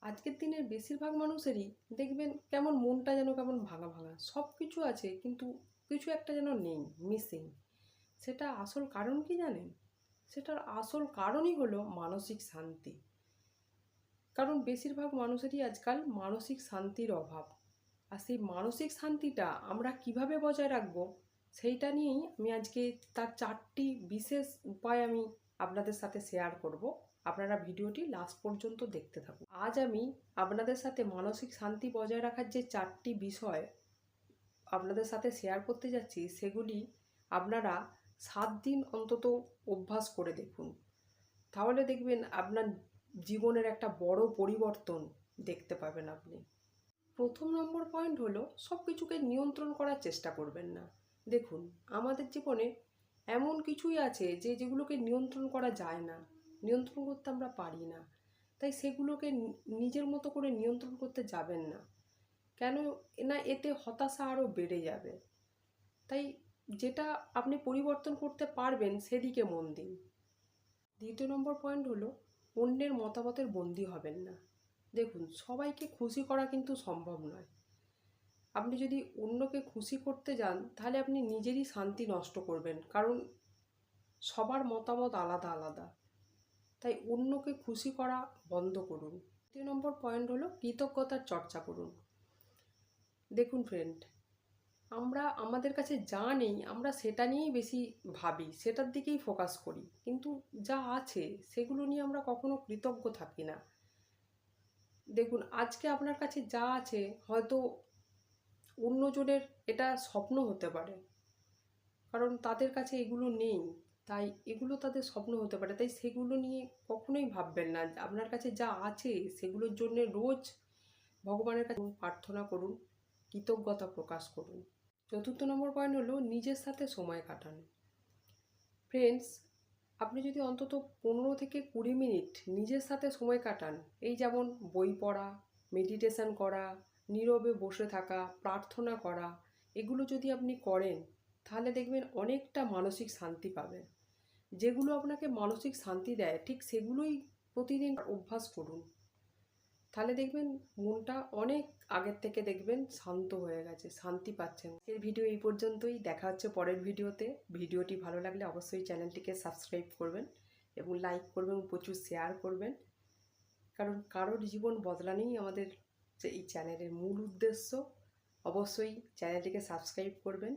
আজকের দিনের বেশিরভাগ মানুষেরই দেখবেন কেমন মনটা যেন কেমন ভাঙা ভাঙা, সব কিছু আছে কিন্তু কিছু একটা যেন নেই, মিসিং। সেটা আসল কারণ কি জানেন? সেটার আসল কারণই হলো মানসিক শান্তি। কারণ বেশিরভাগ মানুষেরই আজকাল মানসিক শান্তির অভাব। আর সেই মানসিক শান্তিটা আমরা কিভাবে বজায় রাখবো, সেইটা নিয়েই আমি আজকে তার 4টি বিশেষ উপায় আমি আপনাদের সাথে শেয়ার করব। আপনারা ভিডিওটি লাস্ট পর্যন্ত দেখতে থাকুন। আজ আমি আপনাদের সাথে মানসিক শান্তি বজায় রাখার যে 4টি বিষয় আপনাদের সাথে শেয়ার করতে যাচ্ছি, সেগুলি আপনারা 7 দিন অন্তত অভ্যাস করে দেখুন। তাহলে দেখবেন আপনার জীবনের একটা বড় পরিবর্তন দেখতে পাবেন আপনি। প্রথম নম্বর পয়েন্ট হলো, সব কিছুকে নিয়ন্ত্রণ করার চেষ্টা করবেন না। দেখুন, আমাদের জীবনে এমন কিছুই আছে যেগুলোকে নিয়ন্ত্রণ করা যায় না, নিয়ন্ত্রণ করতে আমরা পারি না। তাই সেগুলোকে নিজের মতো করে নিয়ন্ত্রণ করতে যাবেন না। কেন না, এতে হতাশা আরও বেড়ে যাবে। তাই যেটা আপনি পরিবর্তন করতে পারবেন সেদিকে মন দিন। দ্বিতীয় নম্বর পয়েন্ট হলো, অন্যের মতামতের বন্দী হবেন না। দেখুন, সবাইকে খুশি করা কিন্তু সম্ভব নয়। আপনি যদি অন্যকে খুশি করতে যান তাহলে আপনি নিজেরই শান্তি নষ্ট করবেন, কারণ সবার মতামত আলাদা আলাদা। তাই অন্যকে খুশি করা বন্ধ করুন। তৃতীয় নম্বর পয়েন্ট হলো, কৃতজ্ঞতার চর্চা করুন। দেখুন ফ্রেন্ড, আমরা আমাদের কাছে যা নেই আমরা সেটা নিয়েই বেশি ভাবি, সেটার দিকেই ফোকাস করি, কিন্তু যা আছে সেগুলো নিয়ে আমরা কখনো কৃতজ্ঞ থাকি না। দেখুন, আজকে আপনার কাছে যা আছে হয়তো অন্যজনের এটা স্বপ্ন হতে পারে, কারণ তাদের কাছে এগুলো নেই। তাই এগুলো তাদের স্বপ্ন হতে পারে, তাই সেগুলো নিয়ে কখনোই ভাববেন না। আপনার কাছে যা আছে সেগুলোর জন্য রোজ ভগবানের কাছে প্রার্থনা করুন, কৃতজ্ঞতা প্রকাশ করুন। চতুর্থ নম্বর পয়েন্ট হলো, নিজের সাথে সময় কাটানো। ফ্রেন্ডস, আপনি যদি অন্তত 15 থেকে 20 মিনিট নিজের সাথে সময় কাটান, এই যেমন বই পড়া, মেডিটেশন করা, নীরবে বসে থাকা, প্রার্থনা করা, এগুলো যদি আপনি করেন তাহলে দেখবেন অনেকটা মানসিক শান্তি পাবেন। যেগুলো আপনাকে মানসিক শান্তি দেয় ঠিক সেগুলোই প্রতিদিন অভ্যাস করুন। তাহলে দেখবেন মনটা অনেক আগের থেকে দেখবেন শান্ত হয়ে গেছে, শান্তি পাচ্ছেন। এই ভিডিও এই পর্যন্তই, দেখা হচ্ছে পরের ভিডিওতে। ভিডিওটি ভালো লাগলে অবশ্যই চ্যানেলটিকে সাবস্ক্রাইব করবেন এবং লাইক করবেন, প্রচুর শেয়ার করবেন। কারণ কারোর জীবন বদলানোই আমাদের যে এই চ্যানেলের মূল উদ্দেশ্য। অবশ্যই চ্যানেলটিকে সাবস্ক্রাইব করবেন।